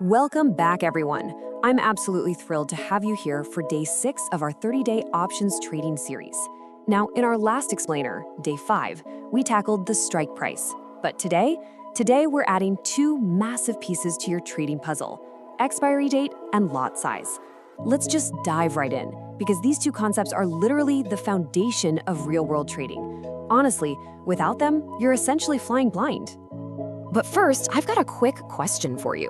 Welcome back, everyone. I'm absolutely thrilled to have you here for day 6 of our 30-day options trading series. Now, in our last explainer, day 5, we tackled the strike price. But today we're adding 2 massive pieces to your trading puzzle: expiry date and lot size. Let's just dive right in, because these 2 concepts are literally the foundation of real-world trading. Honestly, without them, you're essentially flying blind. But first, I've got a quick question for you.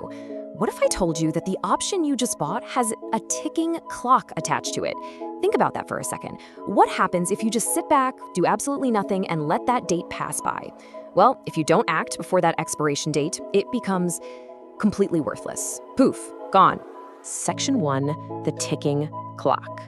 What if I told you that the option you just bought has a ticking clock attached to it? Think about that for a second. What happens if you just sit back, do absolutely nothing, and let that date pass by? Well, if you don't act before that expiration date, it becomes completely worthless. Poof, gone. Section 1, the ticking clock.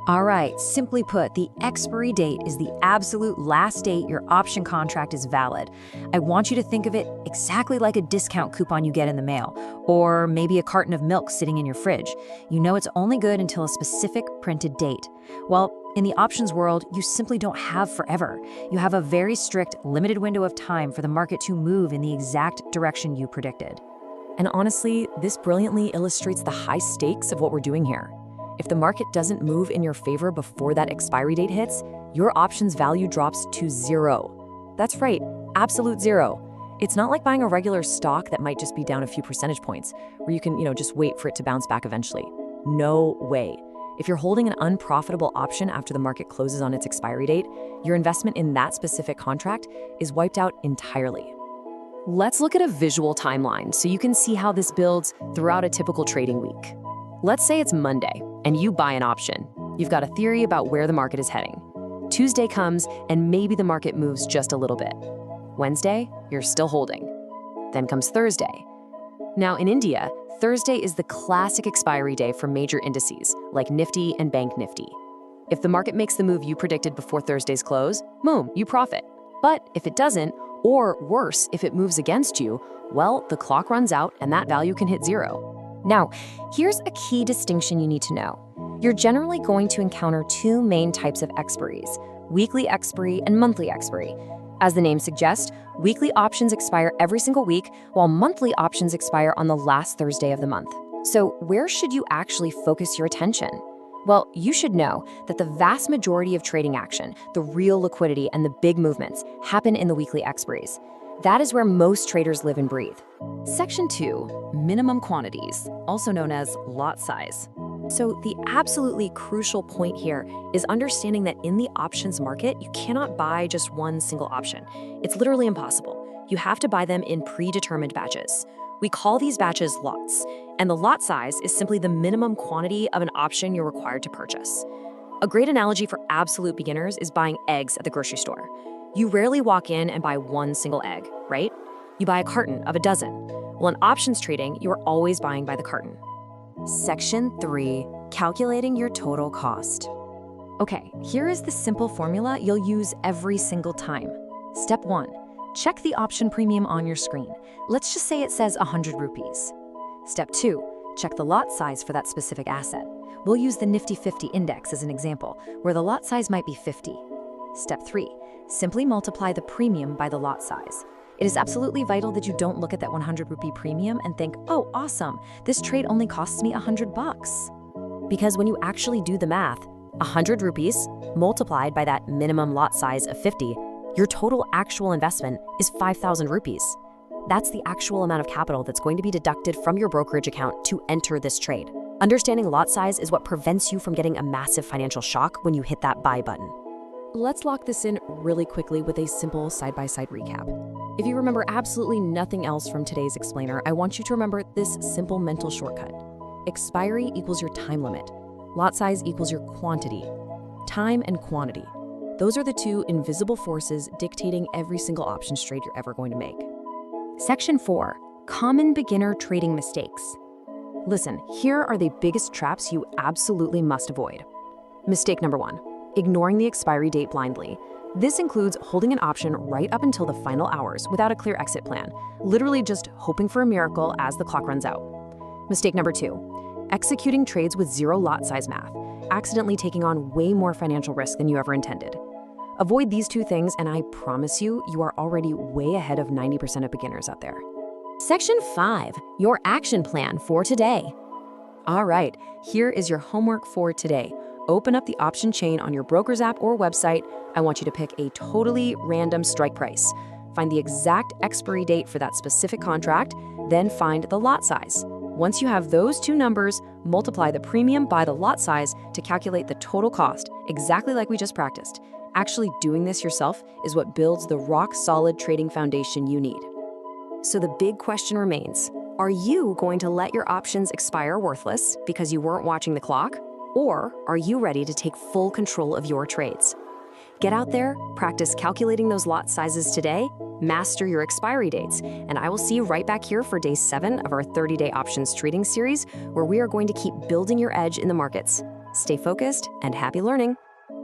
All right, simply put, the expiry date is the absolute last date your option contract is valid. I want you to think of it exactly like a discount coupon you get in the mail, or maybe a carton of milk sitting in your fridge. You know it's only good until a specific printed date. Well, in the options world, you simply don't have forever. You have a very strict, limited window of time for the market to move in the exact direction you predicted. And honestly, this brilliantly illustrates the high stakes of what we're doing here. If the market doesn't move in your favor before that expiry date hits, your options value drops to 0. That's right, absolute 0. It's not like buying a regular stock that might just be down a few percentage points, where you can, just wait for it to bounce back eventually. No way. If you're holding an unprofitable option after the market closes on its expiry date, your investment in that specific contract is wiped out entirely. Let's look at a visual timeline so you can see how this builds throughout a typical trading week. Let's say it's Monday, and you buy an option. You've got a theory about where the market is heading. Tuesday comes, and maybe the market moves just a little bit. Wednesday, you're still holding. Then comes Thursday. Now, in India, Thursday is the classic expiry day for major indices, like Nifty and Bank Nifty. If the market makes the move you predicted before Thursday's close, boom, you profit. But if it doesn't, or worse, if it moves against you, well, the clock runs out and that value can hit 0. Now, here's a key distinction you need to know. You're generally going to encounter 2 main types of expiries: weekly expiry and monthly expiry. As the name suggests, weekly options expire every single week, while monthly options expire on the last Thursday of the month. So where should you actually focus your attention? Well, you should know that the vast majority of trading action, the real liquidity, and the big movements happen in the weekly expiries. That is where most traders live and breathe. Section 2, minimum quantities, also known as lot size. So the absolutely crucial point here is understanding that in the options market, you cannot buy just one single option. It's literally impossible. You have to buy them in predetermined batches. We call these batches lots, and the lot size is simply the minimum quantity of an option you're required to purchase. A great analogy for absolute beginners is buying eggs at the grocery store. You rarely walk in and buy one single egg, right? You buy a carton of a dozen. Well, in options trading, you are always buying by the carton. Section 3, calculating your total cost. Okay, here is the simple formula you'll use every single time. Step 1, check the option premium on your screen. Let's just say it says 100 rupees. Step 2, check the lot size for that specific asset. We'll use the Nifty 50 index as an example, where the lot size might be 50. Step 3, simply multiply the premium by the lot size. It is absolutely vital that you don't look at that 100 rupee premium and think, oh, awesome, this trade only costs me $100. Because when you actually do the math, 100 rupees multiplied by that minimum lot size of 50, your total actual investment is 5,000 rupees. That's the actual amount of capital that's going to be deducted from your brokerage account to enter this trade. Understanding lot size is what prevents you from getting a massive financial shock when you hit that buy button. Let's lock this in really quickly with a simple side-by-side recap. If you remember absolutely nothing else from today's explainer, I want you to remember this simple mental shortcut. Expiry equals your time limit. Lot size equals your quantity. Time and quantity. Those are the 2 invisible forces dictating every single options trade you're ever going to make. Section 4, common beginner trading mistakes. Listen, here are the biggest traps you absolutely must avoid. Mistake number 1. Ignoring the expiry date blindly. This includes holding an option right up until the final hours without a clear exit plan, literally just hoping for a miracle as the clock runs out. Mistake number 2, executing trades with 0 lot size math, accidentally taking on way more financial risk than you ever intended. Avoid these 2 things, and I promise you, you are already way ahead of 90% of beginners out there. Section 5, your action plan for today. All right, here is your homework for today. Open up the option chain on your broker's app or website. I want you to pick a totally random strike price. Find the exact expiry date for that specific contract, then find the lot size. Once you have those two numbers, multiply the premium by the lot size to calculate the total cost, exactly like we just practiced. Actually doing this yourself is what builds the rock-solid trading foundation you need. So the big question remains, are you going to let your options expire worthless because you weren't watching the clock? Or are you ready to take full control of your trades? Get out there, practice calculating those lot sizes today, master your expiry dates, and I will see you right back here for day 7 of our 30-day options trading series, where we are going to keep building your edge in the markets. Stay focused and happy learning.